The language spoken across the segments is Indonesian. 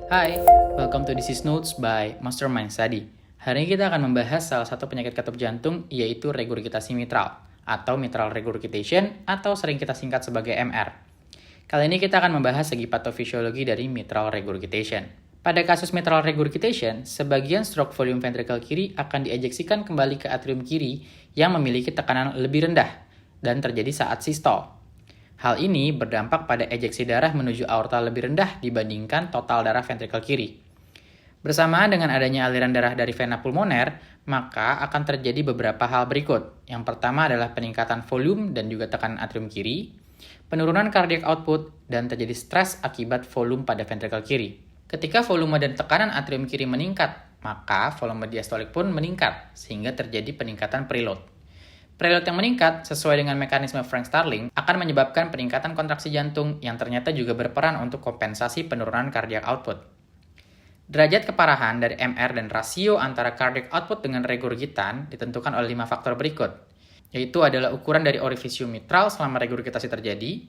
Hai, welcome to Disease Notes by Mastermind Study. Hari ini kita akan membahas salah satu penyakit katup jantung, yaitu regurgitasi mitral, atau mitral regurgitation, atau sering kita singkat sebagai MR. Kali ini kita akan membahas segi patofisiologi dari mitral regurgitation. Pada kasus mitral regurgitation, sebagian stroke volume ventricle kiri akan diejeksikan kembali ke atrium kiri yang memiliki tekanan lebih rendah dan terjadi saat sistole. Hal ini berdampak pada ejeksi darah menuju aorta lebih rendah dibandingkan total darah ventrikel kiri. Bersamaan dengan adanya aliran darah dari vena pulmoner, maka akan terjadi beberapa hal berikut. Yang pertama adalah peningkatan volume dan juga tekanan atrium kiri, penurunan cardiac output, dan terjadi stres akibat volume pada ventrikel kiri. Ketika volume dan tekanan atrium kiri meningkat, maka volume diastolik pun meningkat, sehingga terjadi peningkatan preload. Preload yang meningkat sesuai dengan mekanisme Frank-Starling akan menyebabkan peningkatan kontraksi jantung yang ternyata juga berperan untuk kompensasi penurunan cardiac output. Derajat keparahan dari MR dan rasio antara cardiac output dengan regurgitan ditentukan oleh 5 faktor berikut, yaitu adalah ukuran dari orifisium mitral selama regurgitasi terjadi,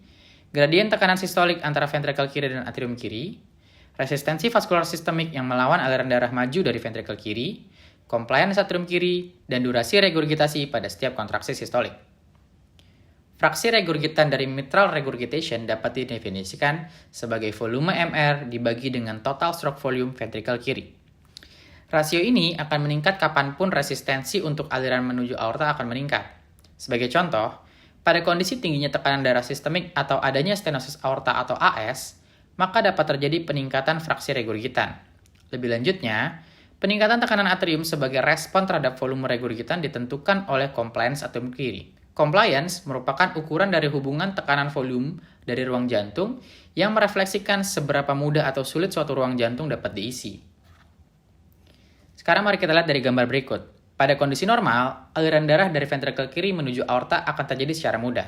gradien tekanan sistolik antara ventrikel kiri dan atrium kiri, resistensi vaskular sistemik yang melawan aliran darah maju dari ventrikel kiri, compliance atrium kiri, dan durasi regurgitasi pada setiap kontraksi sistolik. Fraksi regurgitan dari mitral regurgitation dapat didefinisikan sebagai volume MR dibagi dengan total stroke volume ventrikel kiri. Rasio ini akan meningkat kapanpun resistensi untuk aliran menuju aorta akan meningkat. Sebagai contoh, pada kondisi tingginya tekanan darah sistemik atau adanya stenosis aorta atau AS, maka dapat terjadi peningkatan fraksi regurgitan. Lebih lanjutnya, peningkatan tekanan atrium sebagai respon terhadap volume regurgitan ditentukan oleh compliance atrium kiri. Compliance merupakan ukuran dari hubungan tekanan volume dari ruang jantung yang merefleksikan seberapa mudah atau sulit suatu ruang jantung dapat diisi. Sekarang mari kita lihat dari gambar berikut. Pada kondisi normal, aliran darah dari ventrikel kiri menuju aorta akan terjadi secara mudah.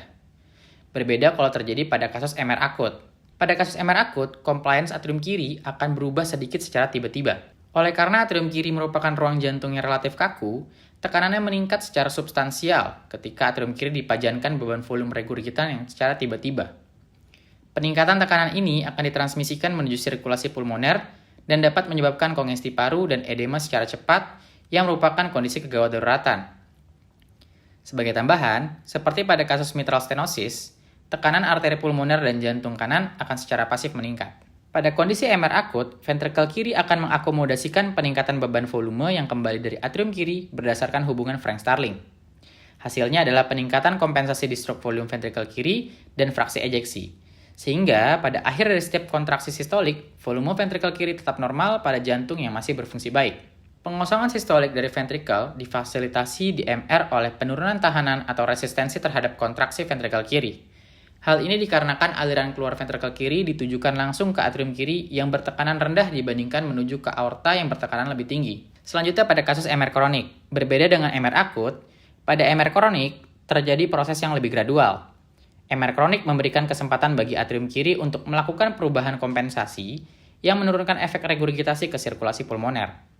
Berbeda kalau terjadi pada kasus MR akut. Pada kasus MR akut, compliance atrium kiri akan berubah sedikit secara tiba-tiba. Oleh karena atrium kiri merupakan ruang jantung yang relatif kaku, tekanannya meningkat secara substansial ketika atrium kiri dipajankan beban volume regurgitan yang secara tiba-tiba. Peningkatan tekanan ini akan ditransmisikan menuju sirkulasi pulmoner dan dapat menyebabkan kongesti paru dan edema secara cepat yang merupakan kondisi kegawat daruratan. Sebagai tambahan, seperti pada kasus mitral stenosis, tekanan arteri pulmoner dan jantung kanan akan secara pasif meningkat. Pada kondisi MR akut, ventrikel kiri akan mengakomodasikan peningkatan beban volume yang kembali dari atrium kiri berdasarkan hubungan Frank-Starling. Hasilnya adalah peningkatan kompensasi di stroke volume ventrikel kiri dan fraksi ejeksi. Sehingga pada akhir dari setiap kontraksi sistolik, volume ventrikel kiri tetap normal pada jantung yang masih berfungsi baik. Pengosongan sistolik dari ventrikel difasilitasi di MR oleh penurunan tahanan atau resistensi terhadap kontraksi ventrikel kiri. Hal ini dikarenakan aliran keluar ventrikel kiri ditujukan langsung ke atrium kiri yang bertekanan rendah dibandingkan menuju ke aorta yang bertekanan lebih tinggi. Selanjutnya pada kasus MR kronik. Berbeda dengan MR akut, pada MR kronik terjadi proses yang lebih gradual. MR kronik memberikan kesempatan bagi atrium kiri untuk melakukan perubahan kompensasi yang menurunkan efek regurgitasi ke sirkulasi pulmoner.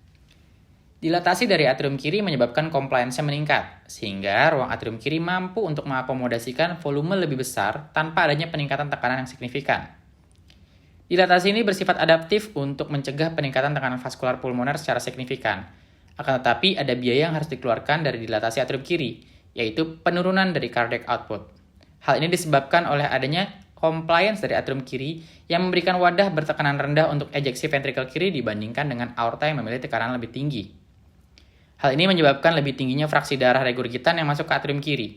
Dilatasi dari atrium kiri menyebabkan compliance-nya meningkat, sehingga ruang atrium kiri mampu untuk mengakomodasikan volume lebih besar tanpa adanya peningkatan tekanan yang signifikan. Dilatasi ini bersifat adaptif untuk mencegah peningkatan tekanan vaskular pulmoner secara signifikan. Akan tetapi ada biaya yang harus dikeluarkan dari dilatasi atrium kiri, yaitu penurunan dari cardiac output. Hal ini disebabkan oleh adanya compliance dari atrium kiri yang memberikan wadah bertekanan rendah untuk ejeksi ventrikel kiri dibandingkan dengan aorta yang memiliki tekanan lebih tinggi. Hal ini menyebabkan lebih tingginya fraksi darah regurgitan yang masuk ke atrium kiri.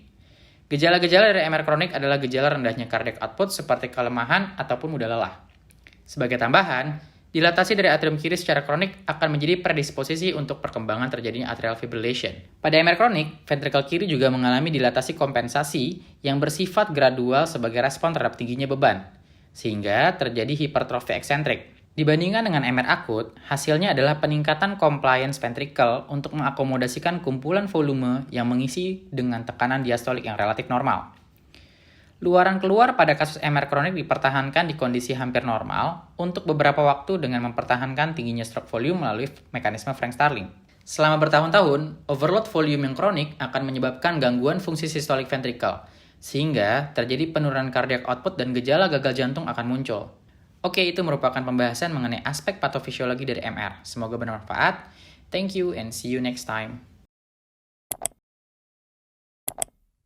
Gejala-gejala dari MR kronik adalah gejala rendahnya cardiac output seperti kelemahan ataupun mudah lelah. Sebagai tambahan, dilatasi dari atrium kiri secara kronik akan menjadi predisposisi untuk perkembangan terjadinya atrial fibrillation. Pada MR kronik, ventrikel kiri juga mengalami dilatasi kompensasi yang bersifat gradual sebagai respon terhadap tingginya beban, sehingga terjadi hipertrofi eksentrik. Dibandingkan dengan MR akut, hasilnya adalah peningkatan compliance ventricle untuk mengakomodasikan kumpulan volume yang mengisi dengan tekanan diastolik yang relatif normal. Luaran keluar pada kasus MR kronik dipertahankan di kondisi hampir normal untuk beberapa waktu dengan mempertahankan tingginya stroke volume melalui mekanisme Frank-Starling. Selama bertahun-tahun, overload volume yang kronik akan menyebabkan gangguan fungsi sistolik ventricle, sehingga terjadi penurunan cardiac output dan gejala gagal jantung akan muncul. Oke, itu merupakan pembahasan mengenai aspek patofisiologi dari MR. Semoga bermanfaat. Thank you and see you next time.